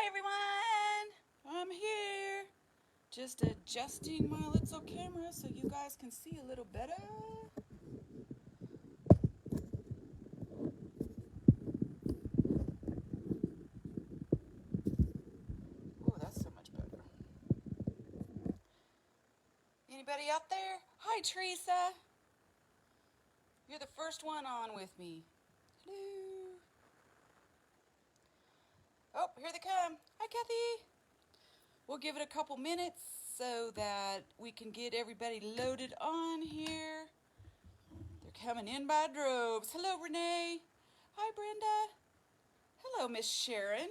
everyone! I'm here. Just adjusting my little camera so you guys can see a little better. Oh, that's so much better. Anybody out there? Hi, Teresa. You're the first one on with me. Hello. Oh, here they come. Hi, Kathy. We'll give it a couple minutes so that we can get everybody loaded on here. They're coming in by droves. Hello, Renee. Hi, Brenda. Hello, Miss Sharon.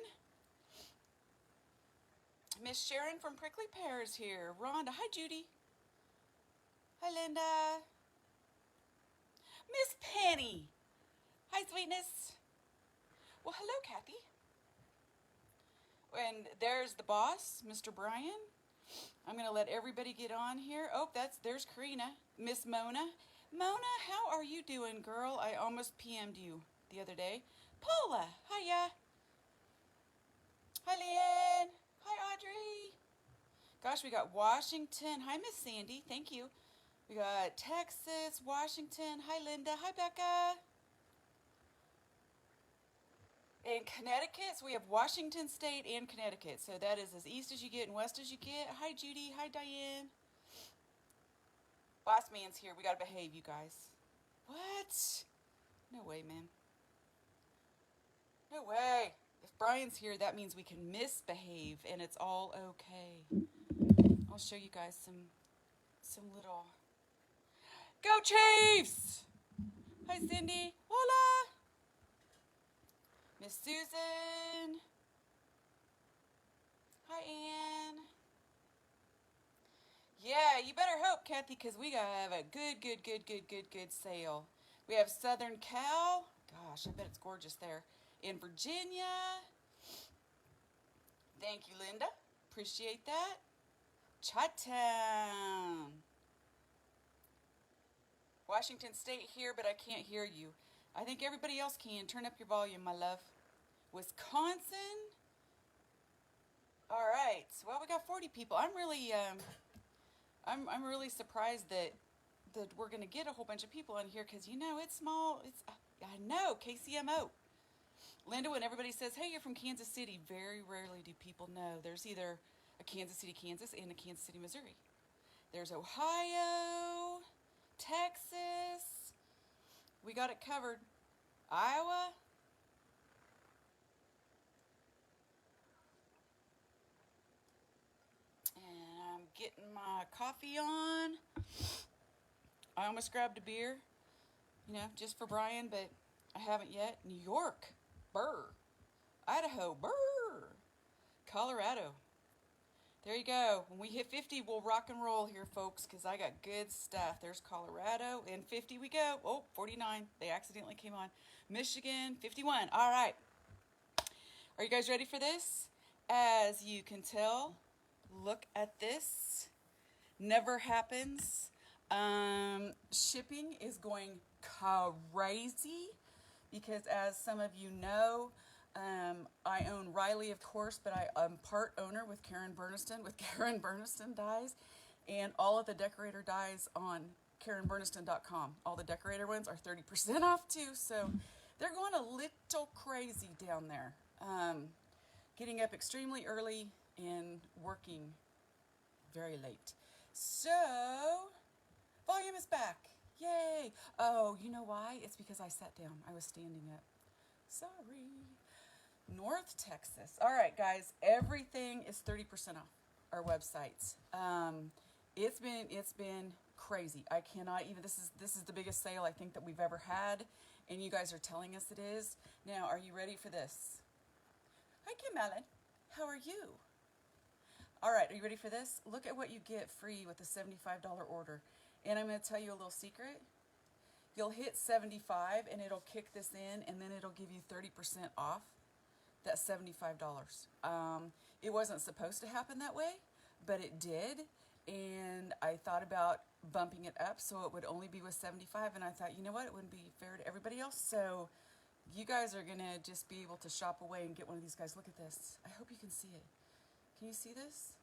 Miss Sharon from Prickly Pears here. Rhonda. Hi, Judy. Hi, Linda. Miss Penny. Hi, sweetness. Well, hello, Kathy. And there's the boss, Mr. Brian. I'm going to let everybody get on here. Oh, there's Karina. Miss Mona. Mona, how are you doing, girl? I almost PM'd you the other day. Paula. Hiya. Hi, Leanne. Hi, Audrey. Gosh, we got Washington. Hi, Miss Sandy. Thank you. We got Texas, Washington. Hi, Linda. Hi, Becca. In Connecticut, so we have Washington State and Connecticut. So that is as east as you get and west as you get. Hi, Judy. Hi, Diane. Boss man's here. We got to behave, you guys. What? No way, man. No way. If Brian's here, that means we can misbehave and it's all okay. I'll show you guys some little... Go Chiefs! Hi, Cindy. Hola! Miss Susan. Hi, Ann. Yeah, you better hope, Kathy, because we gotta have a good sale. We have Southern Cal. Gosh, I bet it's gorgeous there. In Virginia. Thank you, Linda. Appreciate that. Chi-town. Washington State here, but I can't hear you. I think everybody else can. Turn up your volume, my love. Wisconsin. All right. Well, we got 40 people. I'm really surprised that we're gonna get a whole bunch of people in here because it's small. I know KCMO. Linda, when everybody says, "Hey, you're from Kansas City," very rarely do people know there's either a Kansas City, Kansas, and a Kansas City, Missouri. There's Ohio, Texas. We got it covered. Iowa. And I'm getting my coffee on. I almost grabbed a beer, just for Brian, but I haven't yet. New York. Burr. Idaho. Burr. Colorado. There you go. When we hit 50, we'll rock and roll here, folks, because I got good stuff. There's Colorado. And 50 we go. Oh, 49. They accidentally came on. Michigan, 51. All right. Are you guys ready for this? As you can tell, look at this. Never happens. Shipping is going crazy because, as some of you know, I own Riley, of course, but I'm part owner with Karen Burniston, with Karen Burniston Dyes, and all of the decorator dyes on KarenBurniston.com. All the decorator ones are 30% off too, so they're going a little crazy down there. Getting up extremely early and working very late. So, volume is back. Yay! Oh, you know why? It's because I sat down. I was standing up. Sorry. North Texas. All right, guys. Everything is 30% off our websites. It's been crazy. I cannot even. This is the biggest sale I think that we've ever had, and you guys are telling us it is. Now, are you ready for this? Hi, Kim Allen. How are you? All right, are you ready for this? Look at what you get free with a $75 order. And I'm going to tell you a little secret. You'll hit 75 and it'll kick this in, and then it'll give you 30% off that $75. It wasn't supposed to happen that way, but it did. And I thought about bumping it up so it would only be with 75, and I thought, you know what, it wouldn't be fair to everybody else. So You guys are going to just be able to shop away and get one of these guys. Look at this. I hope you can see it. Can you see this?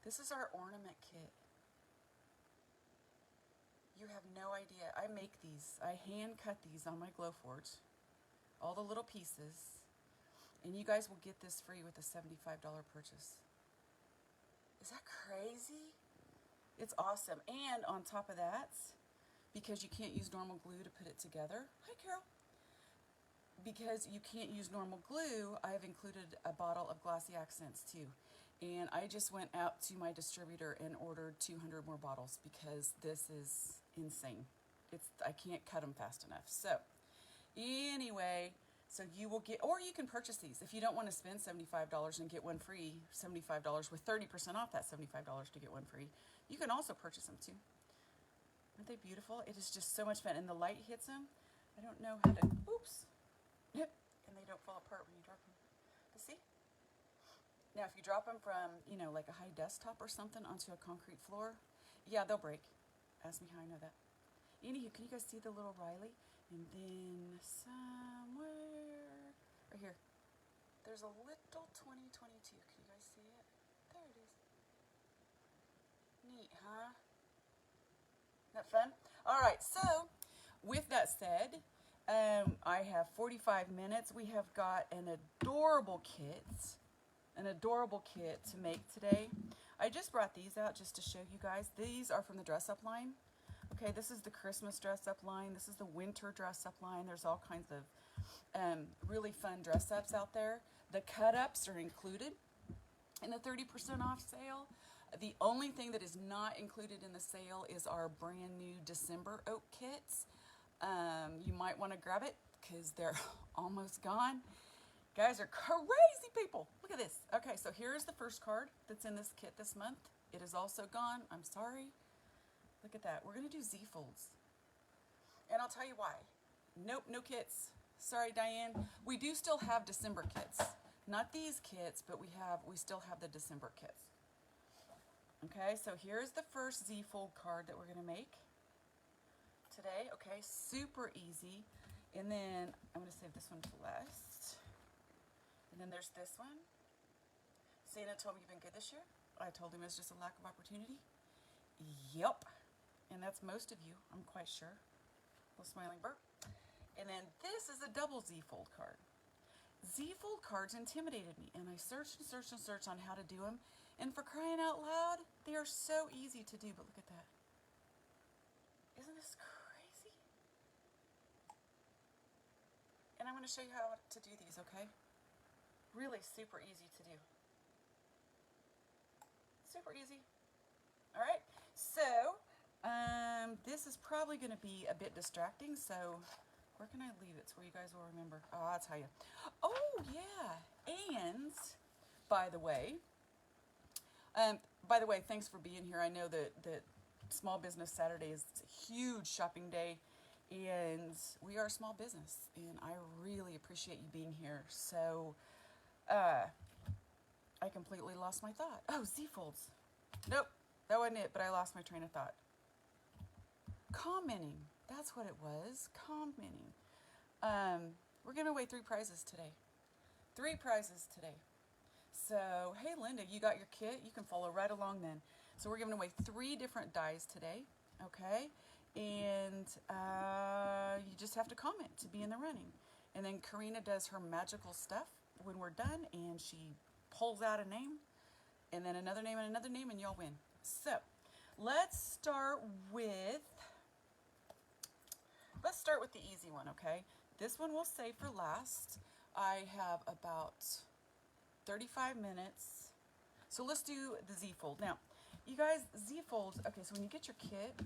This is our ornament kit. You have no idea. I make these. I hand cut these on my Glowforge. All the little pieces. And you guys will get this free with a $75 purchase. Is that crazy? It's awesome. And on top of that, because you can't use normal glue to put it together. Hi, Carol. Because you can't use normal glue, I've included a bottle of glossy accents too. And I just went out to my distributor and ordered 200 more bottles because this is insane. I can't cut them fast enough. So anyway, so you will get, or you can purchase these. If you don't want to spend $75 and get one free, $75 with 30% off that $75 to get one free, you can also purchase them too. Aren't they beautiful? It is just so much fun. And the light hits them. I don't know how to, oops. And they don't fall apart when you drop them. But see? Now, if you drop them from, you know, like a high desktop or something onto a concrete floor, yeah, they'll break. Ask me how I know that. Anywho, can you guys see the little Riley? And then somewhere, right here, there's a little 2022. Can you guys see it? There it is. Neat, huh? Isn't that fun? All right, so with that said, I have 45 minutes. We have got an adorable kit to make today. I just brought these out just to show you guys. These are from the dress up line. Okay, this is the Christmas dress up line. This is the winter dress up line. There's all kinds of really fun dress ups out there. The cut ups are included in the 30% off sale. The only thing that is not included in the sale is our brand new December OOAK kits. You might want to grab it because they're almost gone. Guys are crazy people. Look at this. Okay, so here's the first card that's in this kit this month. It is also gone. I'm sorry. Look at that. We're going to do Z folds. And I'll tell you why. Nope, no kits. Sorry, Diane. We do still have December kits. Not these kits, but we still have the December kits. Okay, so here's the first Z fold card that we're going to make today. Okay, super easy. And then I'm going to save this one for last. And then there's this one. Santa told me you've been good this year. I told him it was just a lack of opportunity. Yep. And that's most of you, I'm quite sure. Little smiling burp. And then this is a double Z-fold card. Z-fold cards intimidated me, and I searched and searched and searched on how to do them. And for crying out loud, they are so easy to do, but look at that. Isn't this crazy? And I'm going to show you how to do these, okay? Really super easy to do. Super easy. All right, so this is probably going to be a bit distracting, so where can I leave it so where you guys will remember? Oh, I'll tell you. Oh, yeah, and by the way, thanks for being here. I know that Small Business Saturday is a huge shopping day, and we are a small business, and I really appreciate you being here. So, I completely lost my thought. Oh, Z-folds. Nope, that wasn't it, but I lost my train of thought. Commenting. That's what it was. Commenting. We're giving away 3 prizes today. 3 prizes today. So, hey, Linda, you got your kit? You can follow right along then. So we're giving away 3 different dies today, okay? And you just have to comment to be in the running. And then Karina does her magical stuff when we're done, and she pulls out a name, and then another name, and y'all win. So let's start with the easy one, okay? This one we'll save for last. I have about 35 minutes. So let's do the Z-fold. Now, you guys, Z-folds, okay, so when you get your kit,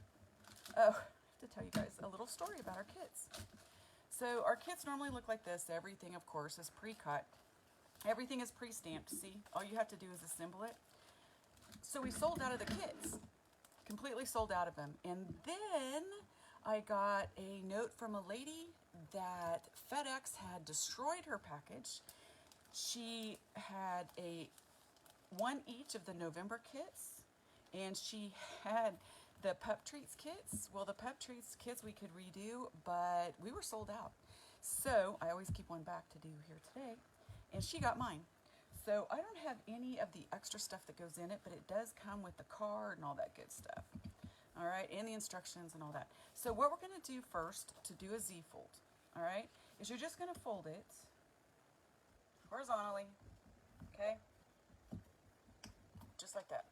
oh, I have to tell you guys a little story about our kits. So our kits normally look like this. Everything, of course, is pre-cut. Everything is pre-stamped, see? All you have to do is assemble it. So we sold out of the kits. Completely sold out of them. And then I got a note from a lady that FedEx had destroyed her package. She had one each of the November kits, and she had the Pup Treats kits. Well, the Pup Treats kits we could redo, but we were sold out. So I always keep one back to do here today. And she got mine. So I don't have any of the extra stuff that goes in it, but it does come with the card and all that good stuff. All right, and the instructions and all that. So what we're going to do first to do a Z fold, all right, is you're just going to fold it horizontally, okay, just like that.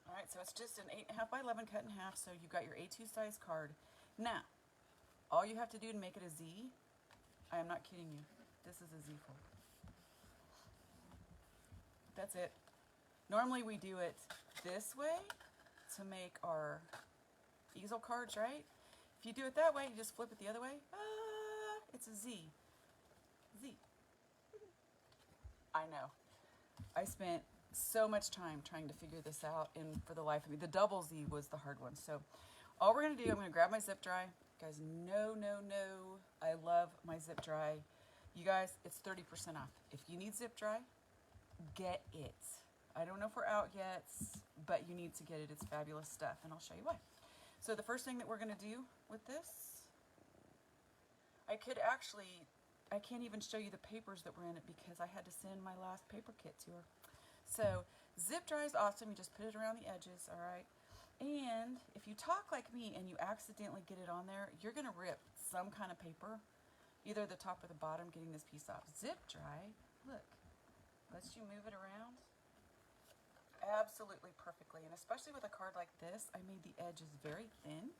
All right, so it's just an 8.5 by 11 cut in half, so you've got your A2 size card. Now, all you have to do to make it a Z, I am not kidding you, this is a Z fold. That's it. Normally we do it this way to make our easel cards, right? If you do it that way, you just flip it the other way. It's a Z. Z. I know. I spent so much time trying to figure this out, and for the life of me, the double Z was the hard one. So all we're going to do, I'm going to grab my zip dry. You guys, no, I love my zip dry. You guys, it's 30% off. If you need zip dry, get it. I don't know if we're out yet, but you need to get it. It's fabulous stuff, and I'll show you why. So the first thing that we're going to do with this, I can't even show you the papers that were in it because I had to send my last paper kit to her. So zip dry is awesome. You just put it around the edges, all right? And if you talk like me and you accidentally get it on there, you're going to rip some kind of paper, either the top or the bottom, getting this piece off. Zip dry, look, lets you move it around absolutely perfectly. And especially with a card like this, I made the edges very thin.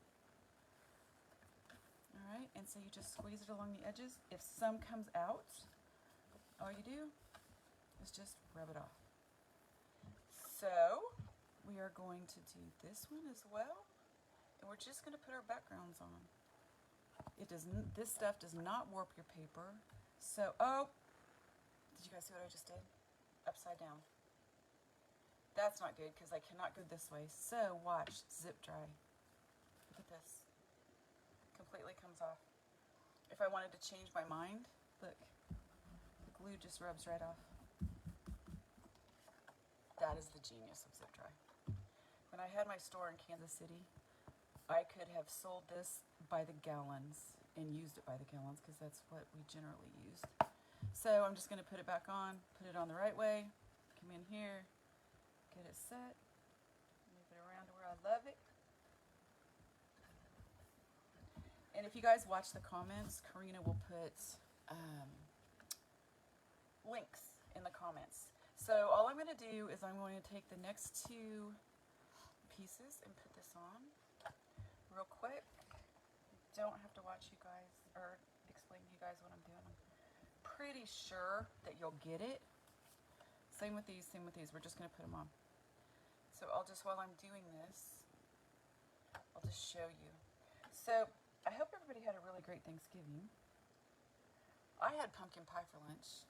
All right, and so you just squeeze it along the edges. If some comes out, all you do is just rub it off. So we are going to do this one as well, and we're just going to put our backgrounds on. This stuff does not warp your paper. So, oh, did you guys see what I just did? Upside down. That's not good because I cannot go this way. So watch, zip dry. Look at this. Completely comes off. If I wanted to change my mind, look, the glue just rubs right off. That is the genius of zip dry. When I had my store in Kansas City, I could have sold this by the gallons and used it by the gallons because that's what we generally used. So I'm just going to put it back on, put it on the right way, come in here, get it set, move it around to where I love it. And if you guys watch the comments, Karina will put links in the comments. So all I'm going to do is I'm going to take the next two pieces and put this on real quick. You don't have to watch you guys or explain to you guys what I'm doing. I'm pretty sure that you'll get it. Same with these, we're just going to put them on. So I'll just, while I'm doing this, I'll just show you. So I hope everybody had a really great Thanksgiving. I had pumpkin pie for lunch.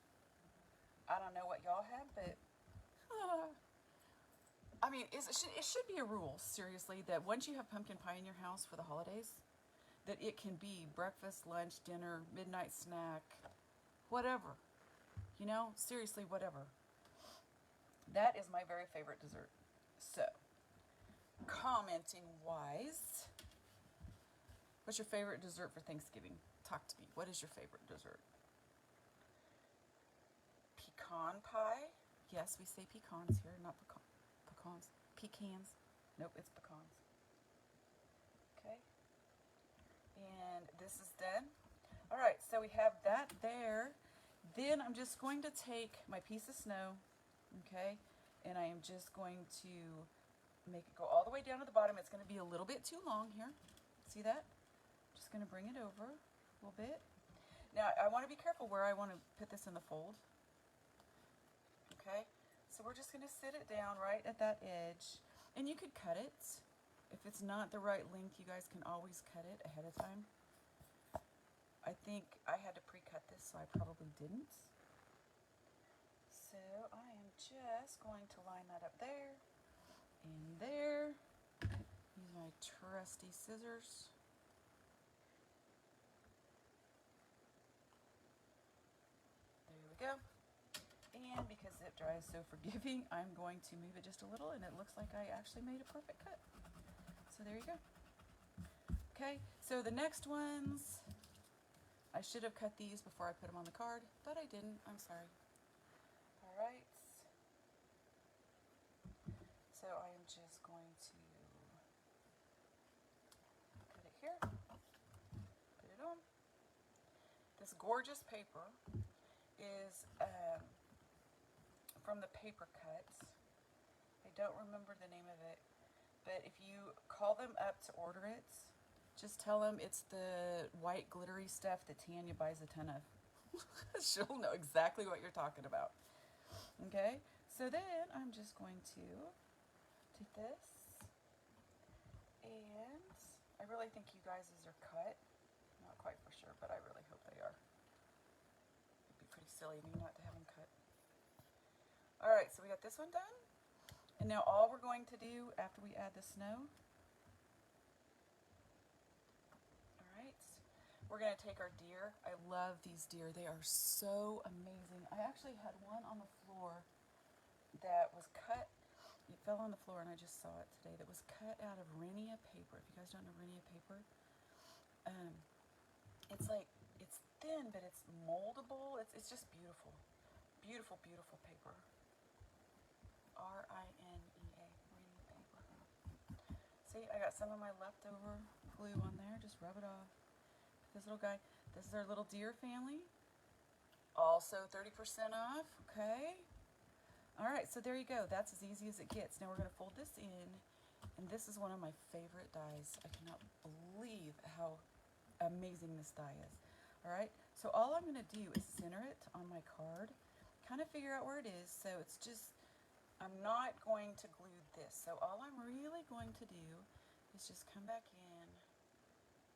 I don't know what y'all had, but I mean, it should be a rule, seriously, that once you have pumpkin pie in your house for the holidays, that it can be breakfast, lunch, dinner, midnight snack, whatever. You know, seriously, whatever. That is my very favorite dessert. So, commenting wise, what's your favorite dessert for Thanksgiving? Talk to me. What is your favorite dessert? Pecan pie. Yes, we say pecans here, not pecans. Pecans. Nope, it's pecans. Okay. And this is done. All right, so we have that there. Then I'm just going to take my piece of snow, okay, and I am just going to make it go all the way down to the bottom. It's going to be a little bit too long here. See that? Just going to bring it over a little bit. Now, I want to be careful where I want to put this in the fold. Okay, so we're just going to sit it down right at that edge. And you could cut it. If it's not the right length, you guys can always cut it ahead of time. I think I had to pre-cut this, so I probably didn't. So I am just going to line that up there and there. Use my trusty scissors. There we go. And because zip dry is so forgiving, I'm going to move it just a little, and it looks like I actually made a perfect cut. So there you go. Okay, so the next ones, I should have cut these before I put them on the card, but I didn't. I'm sorry. All right. So I am just going to cut it here, put it on. This gorgeous paper is from the Paper Cuts. I don't remember the name of it, but if you call them up to order it, just tell them it's the white glittery stuff that Tanya buys a ton of. She'll know exactly what you're talking about. Okay, so then I'm just going to take this, and I really think you guys' are cut. Not quite for sure, but I really hope they are. It'd be pretty silly of me not to have them cut. Alright, so we got this one done. And now all we're going to do after we add the snow, alright, we're going to take our deer. I love these deer. They are so amazing. I actually had one on the floor that was cut. It fell on the floor and I just saw it today. That was cut out of Rhenia paper. If you guys don't know Rhenia paper, it's like, it's thin, but it's moldable. It's just beautiful. Beautiful, beautiful paper. R-I-N-E-A, Rhenia paper. See, I got some of my leftover glue on there. Just rub it off. This little guy, this is our little deer family. Also 30% off, okay? All right, so there you go. That's as easy as it gets. Now we're going to fold this in, and this is one of my favorite dies. I cannot believe how amazing this die is. All right, so all I'm going to do is center it on my card, kind of figure out where it is. So it's just, I'm not going to glue this. So all I'm really going to do is just come back in.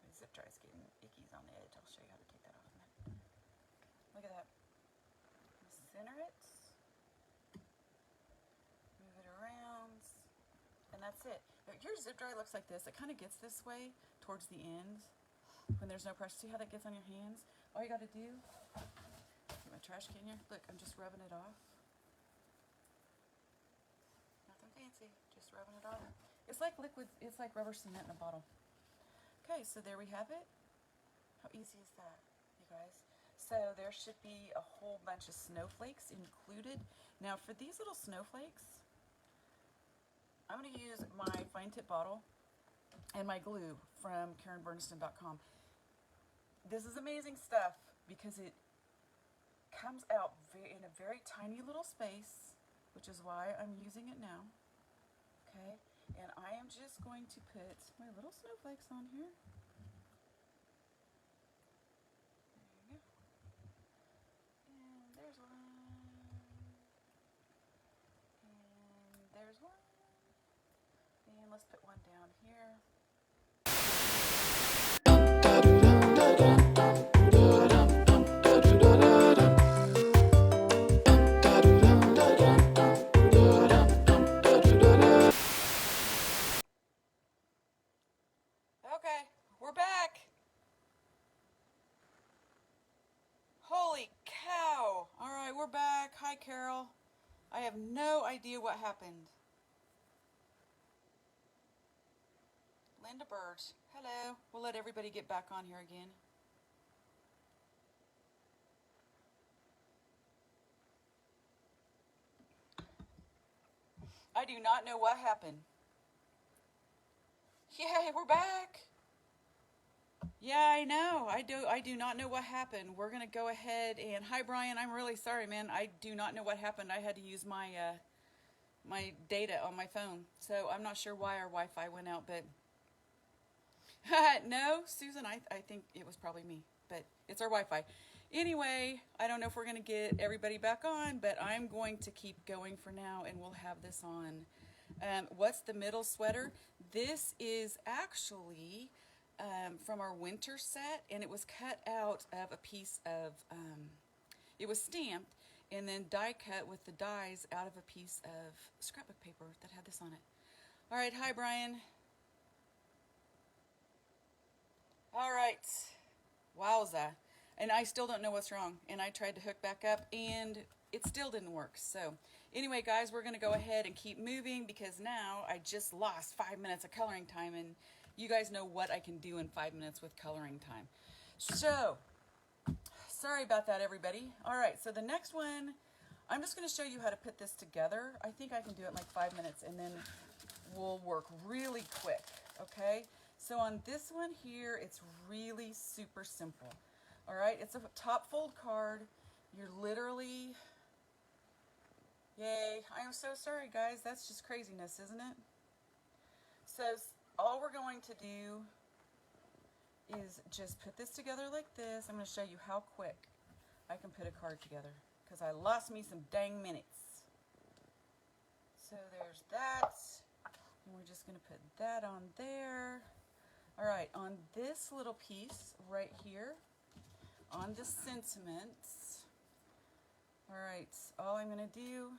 My zip tie is getting ickies on the edge. I'll show you how to take that off in a minute. Look at that. Center it. Move it around. And that's it. Your zip dry looks like this. It kind of gets this way towards the end when there's no pressure. See how that gets on your hands? All you got to do, get my trash can here. Look, I'm just rubbing it off. Nothing fancy, just rubbing it off. It's like liquid, it's like rubber cement in a bottle. Okay, so there we have it. How easy is that, you guys? So there should be a whole bunch of snowflakes included. Now for these little snowflakes, I'm going to use my fine tip bottle and my glue from KarenBernston.com. This is amazing stuff because it comes out in a very tiny little space, which is why I'm using it now. Okay, and I am just going to put my little snowflakes on here. There you go. And there's one. And there's one. And let's put one down here. Okay, we're back. Holy cow. All right, we're back. Hi, Carol. I have no idea what happened. Linda Bird. Hello. We'll let everybody get back on here again. I do not know what happened. Yay, we're back. Yeah, I know. I do not know what happened. We're going to go ahead and... Hi, Brian. I'm really sorry, man. I do not know what happened. I had to use my my data on my phone. So I'm not sure why our Wi-Fi went out, but... No, Susan, I think it was probably me, but it's our Wi-Fi. Anyway, I don't know if we're going to get everybody back on, but I'm going to keep going for now, and we'll have this on. What's the middle sweater? This is actually from our winter set, and it was cut out of a piece of, it was stamped, and then die cut with the dies out of a piece of scrapbook paper that had this on it. All right, hi, Brian. All right, wowza. And I still don't know what's wrong. And I tried to hook back up and it still didn't work. So anyway, guys, we're going to go ahead and keep moving because now I just lost 5 minutes of coloring time. And you guys know what I can do in 5 minutes with coloring time. So Sorry about that, everybody. All right, so the next one, I'm just going to show you how to put this together. I think I can do it in like 5 minutes, and then we'll work really quick, okay? So on this one here, it's really super simple. All right, it's a top fold card. You're literally, yay, I am so sorry, guys. That's just craziness, isn't it? So all we're going to do is just put this together like this. I'm going to show you how quick I can put a card together because I lost me some dang minutes. So there's that. And we're just going to put that on there. All right, on this little piece right here, on the sentiments. All right, all I'm going to do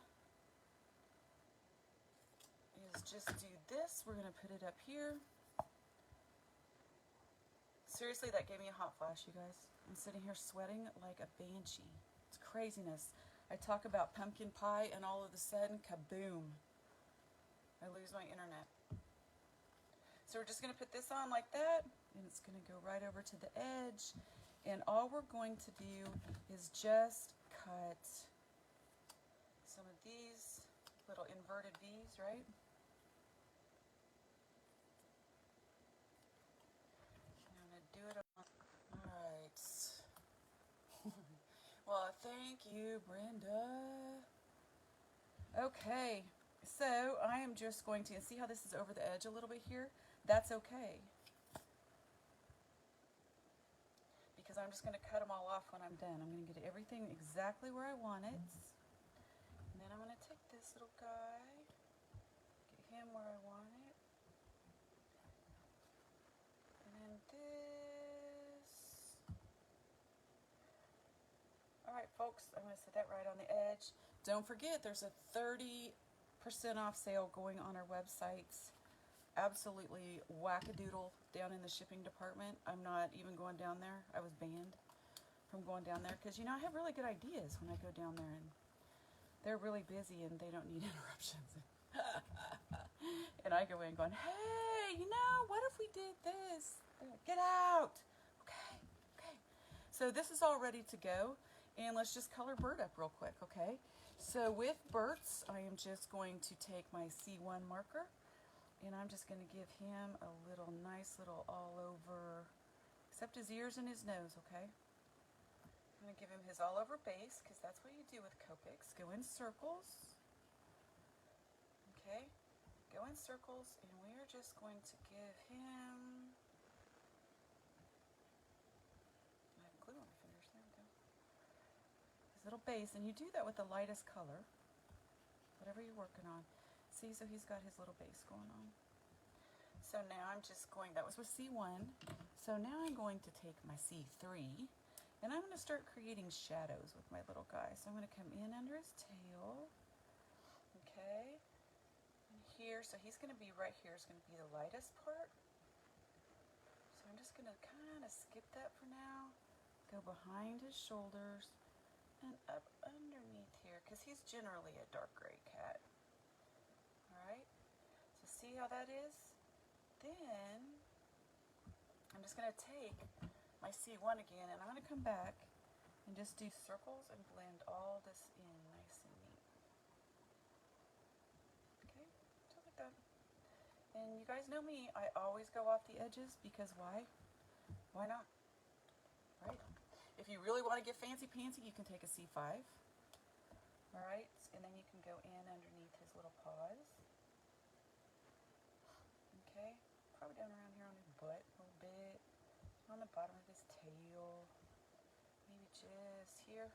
is just do this. We're going to put it up here. Seriously, that gave me a hot flash, you guys. I'm sitting here sweating like a banshee. It's craziness. I talk about pumpkin pie and all of a sudden, kaboom. I lose my internet. So we're just going to put this on like that, and it's going to go right over to the edge. And all we're going to do is just cut some of these little inverted V's, right? I'm going to do it on. All right. Well, thank you, Brenda. Okay, so I am just going to, see how this is over the edge a little bit here? That's okay. Because I'm just going to cut them all off when I'm done. I'm going to get everything exactly where I want it. And then I'm going to take this little guy, get him where I want it. And then this. All right, folks, I'm going to set that right on the edge. Don't forget, there's a 30% off sale going on our websites. Absolutely wackadoodle down in the shipping department. I'm not even going down there. I was banned from going down there because, you know, I have really good ideas when I go down there, and they're really busy and they don't need interruptions. And I go in going, hey, you know, what if we did this? Get out. Okay, okay. So this is all ready to go. And let's just color Bert up real quick, okay? So with Bert's, I am just going to take my C1 marker, and I'm just going to give him a little nice little all over, except his ears and his nose, okay? I'm going to give him his all over base, because that's what you do with Copics. Go in circles, okay? Go in circles, and we are just going to give him, I have glue on my fingers, there we go. His little base, and you do that with the lightest color, whatever you're working on. See, so he's got his little base going on. So now I'm just going, that was with C1. So now I'm going to take my C3, and I'm going to start creating shadows with my little guy. So I'm going to come in under his tail, okay, and here, so he's going to be right here is going to be the lightest part. So I'm just going to kind of skip that for now, go behind his shoulders, and up underneath here, because he's generally a dark gray cat. Alright, so see how that is? Then I'm just going to take my C1 again, and I'm going to come back and just do circles and blend all this in nice and neat. Okay, just like that. And you guys know me, I always go off the edges because why? Why not? Right? If you really want to get fancy-pantsy, you can take a C5. Alright, and then you can go in underneath his little paws. Okay, probably down around here on his butt a little bit, on the bottom of his tail, maybe just here.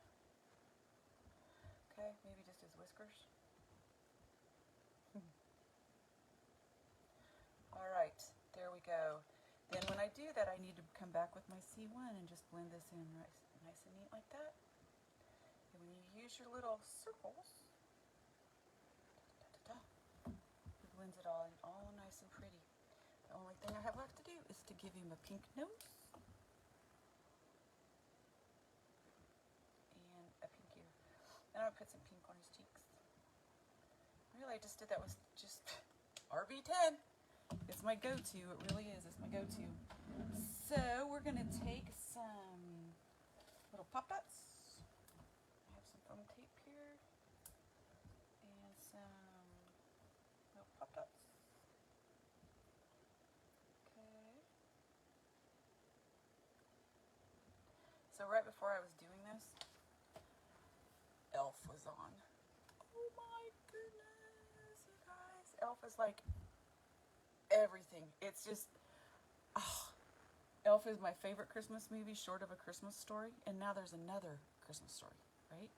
Okay, maybe just his whiskers. Alright, there we go. Then when I do that, I need to come back with my C1 and just blend this in nice and neat like that. And when you use your little circles, it blends it all in, all nice and pretty. The only thing I have left to do is to give him a pink nose and a pink ear. And I'm going to put some pink on his cheeks. Really, I just did that with just RB10. It's my go-to. It really is. It's my go-to. So we're going to take some little pop dots. I have some foam tape here and some little pop dots. Okay. So right before I was doing this, Elf was on. Oh my goodness, you guys. Elf is like everything. It's just, Elf is my favorite Christmas movie, short of A Christmas Story. And now there's another Christmas Story, right?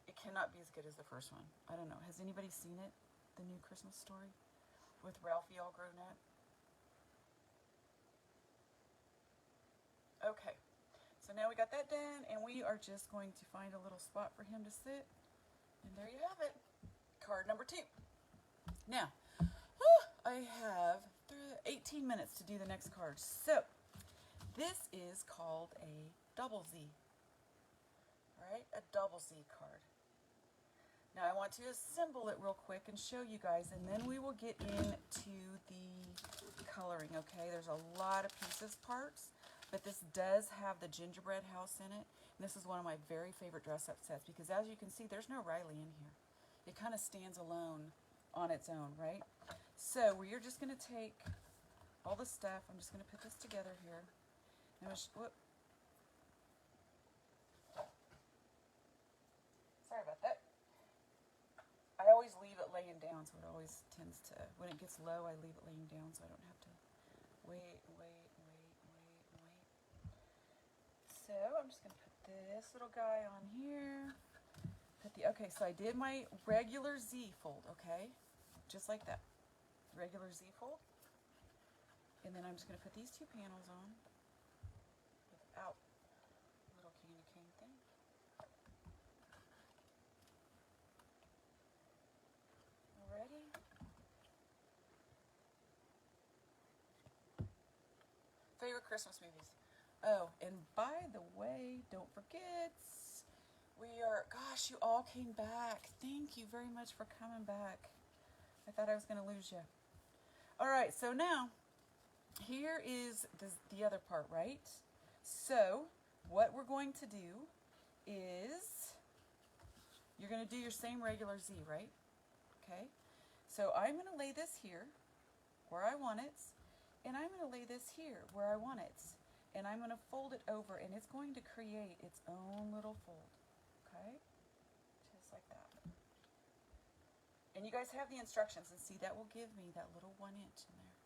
It cannot be as good as the first one. I don't know. Has anybody seen it? The new Christmas Story? With Ralphie all grown up? Okay. So now we got that done, and we are just going to find a little spot for him to sit. And there you have it. Card number 2. Now, I have 18 minutes to do the next card. So, this is called a double Z. Alright, a double Z card. Now I want to assemble it real quick and show you guys, and then we will get into the coloring, okay? There's a lot of pieces parts, but this does have the gingerbread house in it. And this is one of my very favorite dress-up sets because as you can see, there's no Riley in here. It kind of stands alone on its own, right? So we're just going to take all the stuff. I'm just going to put this together here. And whoop. Sorry about that. I always leave it laying down, so it always tends to, when it gets low, I leave it laying down so I don't have to wait. So I'm just going to put this little guy on here. Okay, so I did my regular Z fold, okay? Just like that. Regular Z fold. And then I'm just going to put these 2 panels on without little candy cane thing. Alrighty. Favorite Christmas movies. Oh, and by the way, don't forget, gosh, you all came back. Thank you very much for coming back. I thought I was going to lose you. All right, so now, here is the other part, right? So, what we're going to do is, you're going to do your same regular Z, right? Okay? So, I'm going to lay this here, where I want it, and I'm going to lay this here, where I want it. And I'm going to fold it over, and it's going to create its own little fold, okay? Just like that. And you guys have the instructions, and see, that will give me that little 1 inch in there,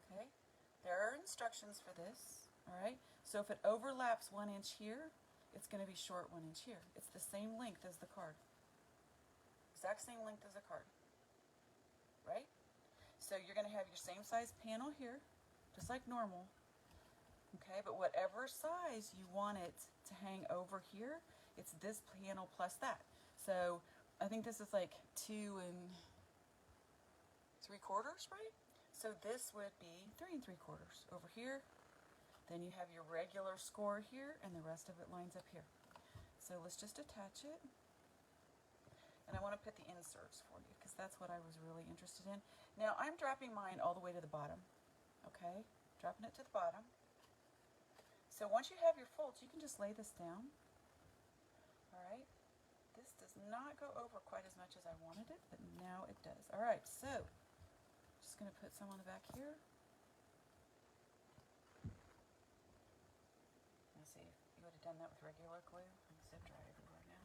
okay? There are instructions for this, all right? So if it overlaps 1 inch here, it's going to be short 1 inch here. It's the same length as the card. Exact same length as the card, right? So you're going to have your same size panel here, just like normal. Okay, but whatever size you want it to hang over here, it's this panel plus that. So I think this is like 2 3/4, right? So this would be 3 3/4 over here. Then you have your regular score here, and the rest of it lines up here. So let's just attach it. And I want to put the inserts for you because that's what I was really interested in. Now I'm dropping mine all the way to the bottom. Okay, dropping it to the bottom. So once you have your folds, you can just lay this down. All right. This does not go over quite as much as I wanted it, but now it does. All right, so just going to put some on the back here. Let's see, if you would have done that with regular glue. I'm zip dry everywhere now.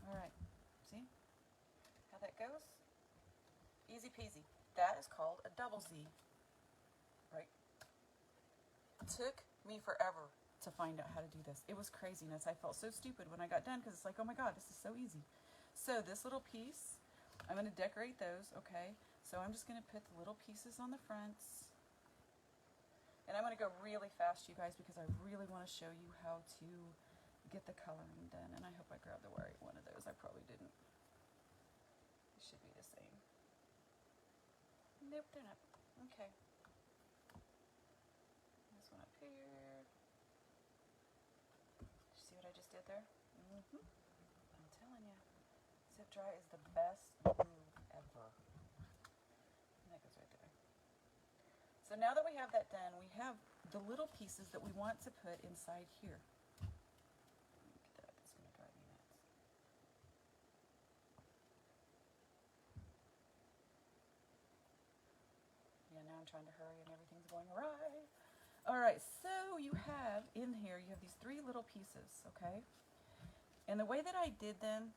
All right, see how that goes? Easy peasy. That is called a double Z, right? Took me forever to find out how to do this. It was craziness. I felt so stupid when I got done because it's like, oh my god, this is so easy. So this little piece, I'm going to decorate those, okay? So I'm just going to put the little pieces on the fronts. And I'm going to go really fast, you guys, because I really want to show you how to get the coloring done. And I hope I grabbed the right one of those. I probably didn't. It should be the same. Nope, they're not. Okay. This one up here. See what I just did there? I'm telling you, zip dry is the best glue ever. And that goes right there. So now that we have that done, we have the little pieces that we want to put inside here. trying to hurry and everything's going awry. All right, so you have in here, you have these 3 little pieces, okay? And the way that I did them,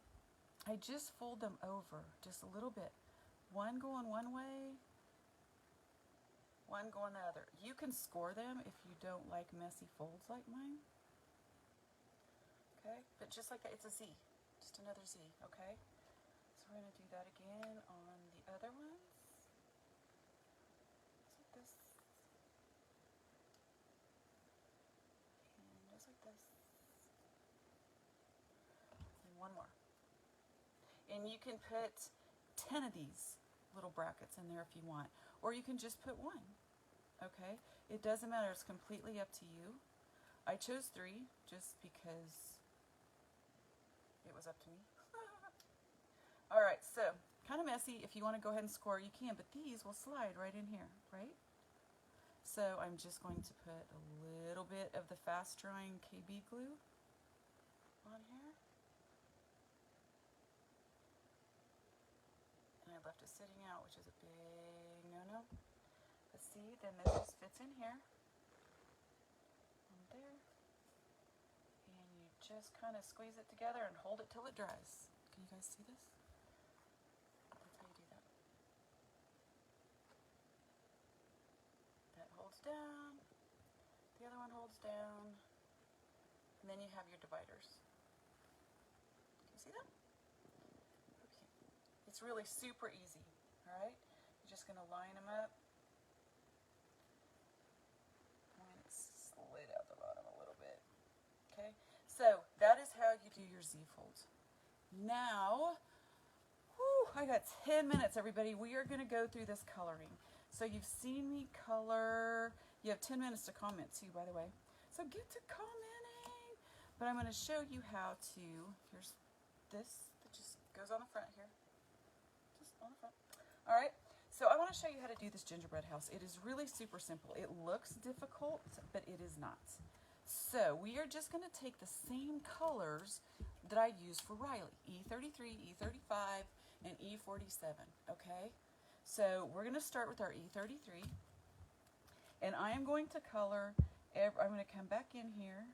I just fold them over just a little bit. One going one way, one going the other. You can score them if you don't like messy folds like mine. Okay, but just like that, it's a Z, just another Z, okay? So we're gonna do that again on the other ones. Just like this. And just like this. And one more. And you can put 10 of these little brackets in there if you want, or you can just put 1, okay? It doesn't matter, it's completely up to you. I chose 3 just because it was up to me. All right, so kind of messy. If you want to go ahead and score, you can, but these will slide right in here, right? So I'm just going to put a little bit of the fast drying KB glue on here. And I left it sitting out, which is a big no-no. But see, then this just fits in here. And there. And you just kind of squeeze it together and hold it till it dries. Can you guys see this? That's how you do that. That holds down. The other one holds down. And then you have your dividers. Can you see them? Okay. It's really super easy, all right? You're just going to line them up. I'm going to slid out the bottom a little bit. Okay, so that is how you do your Z folds. Now, whew, I got 10 minutes, everybody. We are going to go through this coloring. So you've seen me color. You have 10 minutes to comment too, by the way. So get to commenting. But I'm going to show you how to, here's this that just goes on the front here. Just on the front. All right. So I want to show you how to do this gingerbread house. It is really super simple. It looks difficult, but it is not. So we are just going to take the same colors that I used for Riley, E33, E35, and E47, okay? So we're going to start with our E33, and I am going to color, I'm going to come back in here,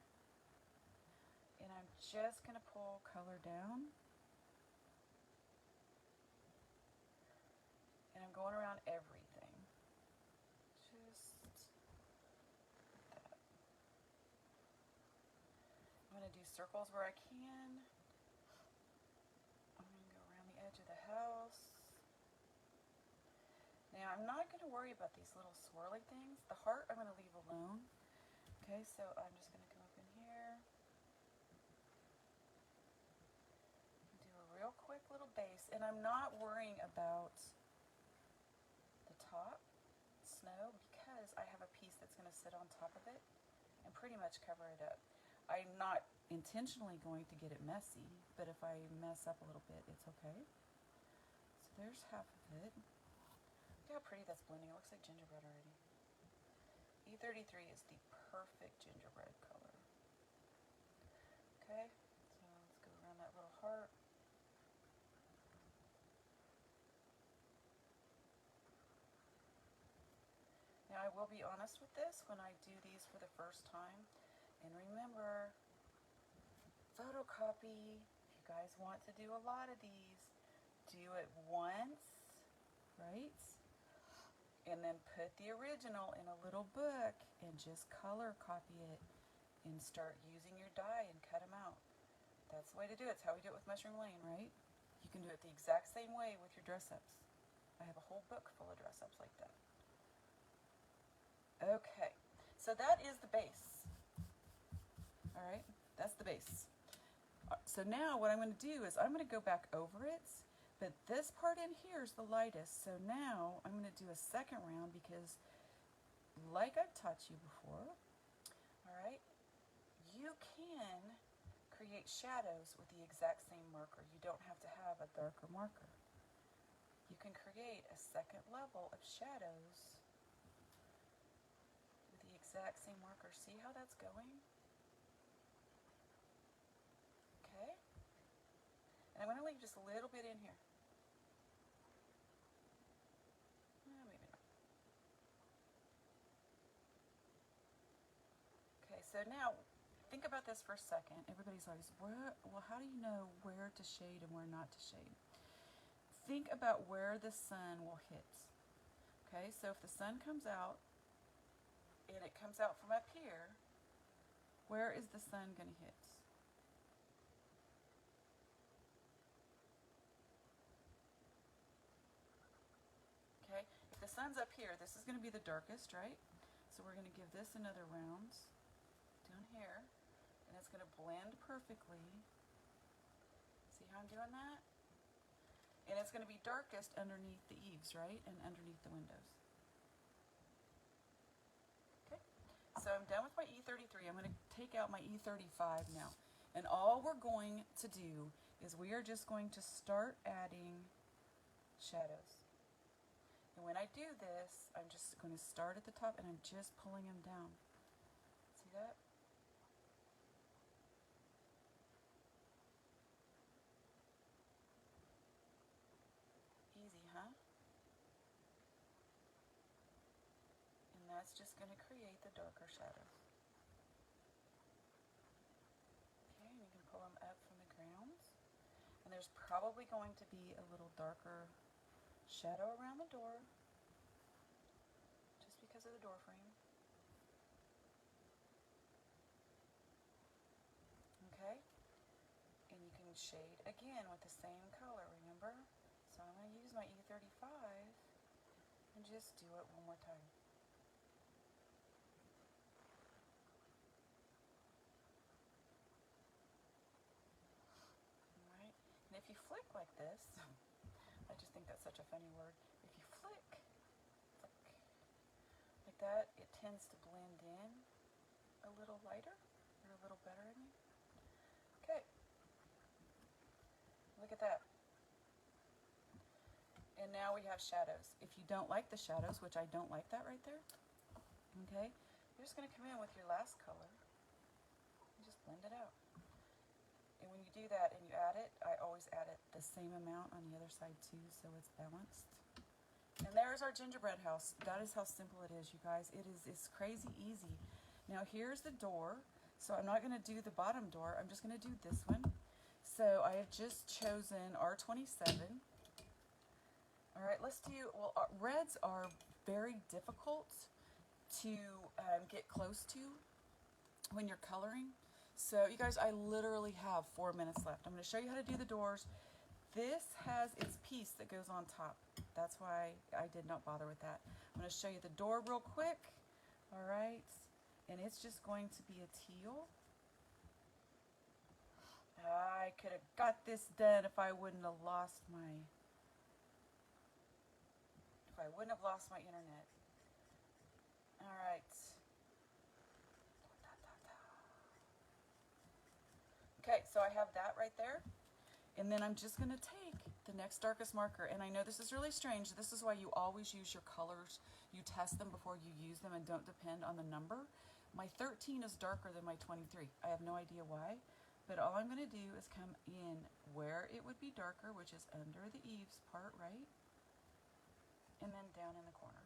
and I'm just going to pull color down, and I'm going around everything. Just like that. I'm going to do circles where I can. I'm going to go around the edge of the house. Now, I'm not going to worry about these little swirly things. The heart I'm going to leave alone. Okay, so I'm just going to come up in here. Do a real quick little base. And I'm not worrying about the top snow because I have a piece that's going to sit on top of it and pretty much cover it up. I'm not intentionally going to get it messy, but if I mess up a little bit, it's okay. So there's half of it. Look how pretty that's blending. It looks like gingerbread already. E33 is the perfect gingerbread color. Okay, so let's go around that little heart. Now I will be honest with this when I do these for the first time. And remember, photocopy, if you guys want to do a lot of these, do it once, right? And then put the original in a little book and just color copy it and start using your die and cut them out. That's the way to do it. It's how we do it with Mushroom Lane, right? You can do it the exact same way with your dress-ups. I have a whole book full of dress-ups like that. Okay, so that is the base. All right, that's the base. So now what I'm going to do is I'm going to go back over it. But this part in here is the lightest, so now I'm going to do a second round because, like I've taught you before, all right, you can create shadows with the exact same marker. You don't have to have a darker marker. You can create a second level of shadows with the exact same marker. See how that's going? Okay. And I'm going to leave just a little bit in here. Maybe not. so now think about this for a second. Everybody's always, well, how do you know where to shade and where not to shade? Think about where the sun will hit. Okay, so if the sun comes out and it comes out from up here, where is the sun going to hit? Okay, if the sun's up here, this is going to be the darkest, right? So we're going to give this another round down here, and it's going to blend perfectly. See how I'm doing that? And it's going to be darkest underneath the eaves, right? And underneath the windows. Okay, so I'm done with my E33. I'm going to take out my E35 now. And all we're going to do is we are just going to start adding shadows. And when I do this, I'm just going to start at the top and I'm just pulling them down. See that? Easy, huh? And that's just going to create the darker shadows. Okay, and you can pull them up from the ground. And there's probably going to be a little darker shadow around the door, just because of the door frame. Okay, and you can shade again with the same color, remember? So I'm going to use my E35 and just do it one more time. Alright, and if you flick like this, I just think that's such a funny word. If you flick like that, it tends to blend in a little lighter or a little better in you. Okay, look at that. And now we have shadows. If you don't like the shadows, which I don't like that right there, okay, you're just going to come in with your last color and just blend it out. And when you do that and you add it, I always add it the same amount on the other side too, so it's balanced. And there's our gingerbread house. That is how simple it is, you guys. It's crazy easy. Now here's the door. So I'm not going to do the bottom door. I'm just going to do this one. So I have just chosen R27. All right, let's do, well, reds are very difficult to get close to when you're coloring. So you guys, I literally have 4 minutes left. I'm going to show you how to do the doors. This has its piece that goes on top. That's why I did not bother with that. I'm going to show you the door real quick. All right, and it's just going to be a teal. I could have got this done if I wouldn't have lost my internet. All right. Okay, so I have that right there. And then I'm just going to take the next darkest marker. And I know this is really strange. This is why you always use your colors. You test them before you use them and don't depend on the number. My 13 is darker than my 23. I have no idea why. But all I'm going to do is come in where it would be darker, which is under the eaves part, right? And then down in the corner.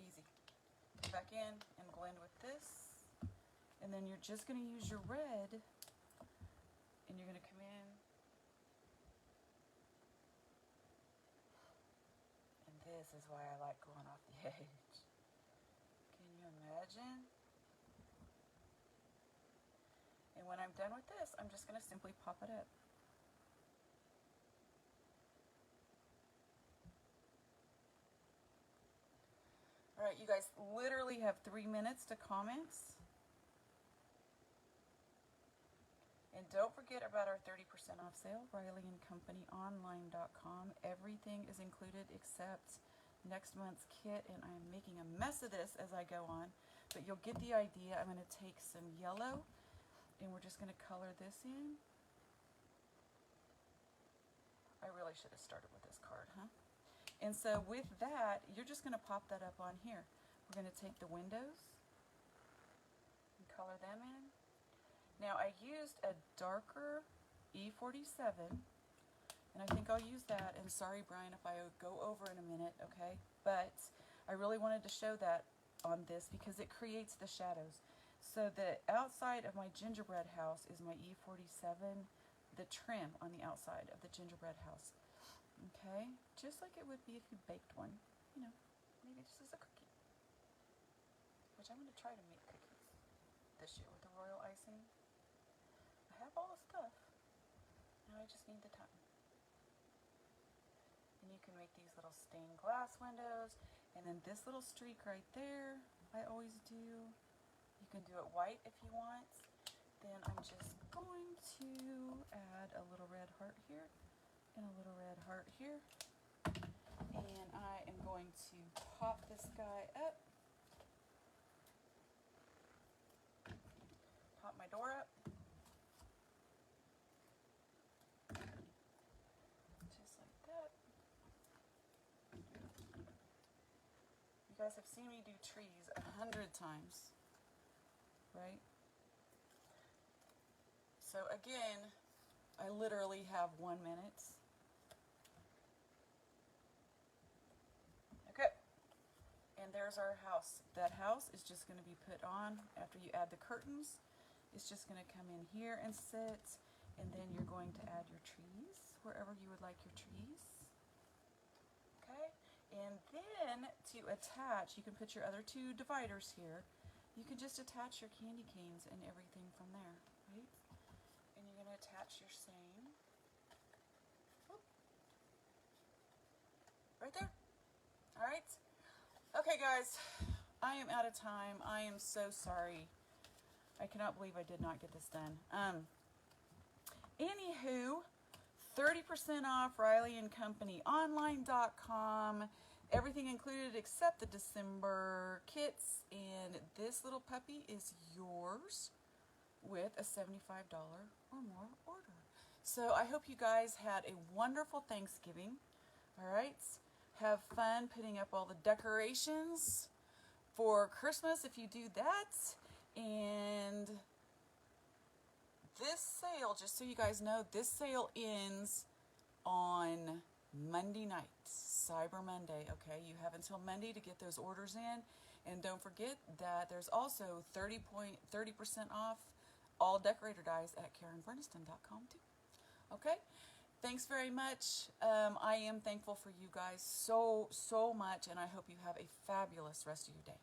Easy. Come back in and blend with this. And then you're just going to use your red, and you're going to come in. And this is why I like going off the edge. Can you imagine? And when I'm done with this, I'm just going to simply pop it up. All right, you guys literally have 3 minutes to comment. And don't forget about our 30% off sale, RileyandCompanyOnline.com. Everything is included except next month's kit, and I'm making a mess of this as I go on, but you'll get the idea. I'm going to take some yellow, and we're just going to color this in. I really should have started with this card, huh? And so with that, you're just going to pop that up on here. We're going to take the windows and color them in. Now I used a darker E47, and I think I'll use that. And sorry, Brian, if I go over in a minute, okay? But I really wanted to show that on this because it creates the shadows. So the outside of my gingerbread house is my E47, the trim on the outside of the gingerbread house. Okay, just like it would be if you baked one, you know, maybe just as a cookie. Which I'm going to try to make cookies this year with the royal icing. I have all the stuff. Now I just need the time. And you can make these little stained glass windows. And then this little streak right there, I always do. You can do it white if you want. Then I'm just going to add a little red heart here and a little red heart here. And I am going to pop this guy up. Pop my door up. Just like that. You guys have seen me do trees 100 times, right? So again, I literally have 1 minute. Okay, and there's our house. That house is just going to be put on after you add the curtains. It's just going to come in here and sit, and then you're going to add your trees wherever you would like your trees. Okay, and then to attach, you can put your other two dividers here. You can just attach your candy canes and everything from there, right? And you're going to attach your same. Whoop. Right there. All right. Okay, guys, I am out of time. I am so sorry. I cannot believe I did not get this done. Anywho, 30% off Riley & Company online.com. Everything included except the December kits. And this little puppy is yours with a $75 or more order. So I hope you guys had a wonderful Thanksgiving. All right. Have fun putting up all the decorations for Christmas if you do that. And this sale, just so you guys know, this sale ends on Monday night, Cyber Monday. Okay, you have until Monday to get those orders in. And don't forget that there's also 30% off all decorator dies at KarenBerniston.com too. Okay, thanks very much. I am thankful for you guys so much, and I hope you have a fabulous rest of your day.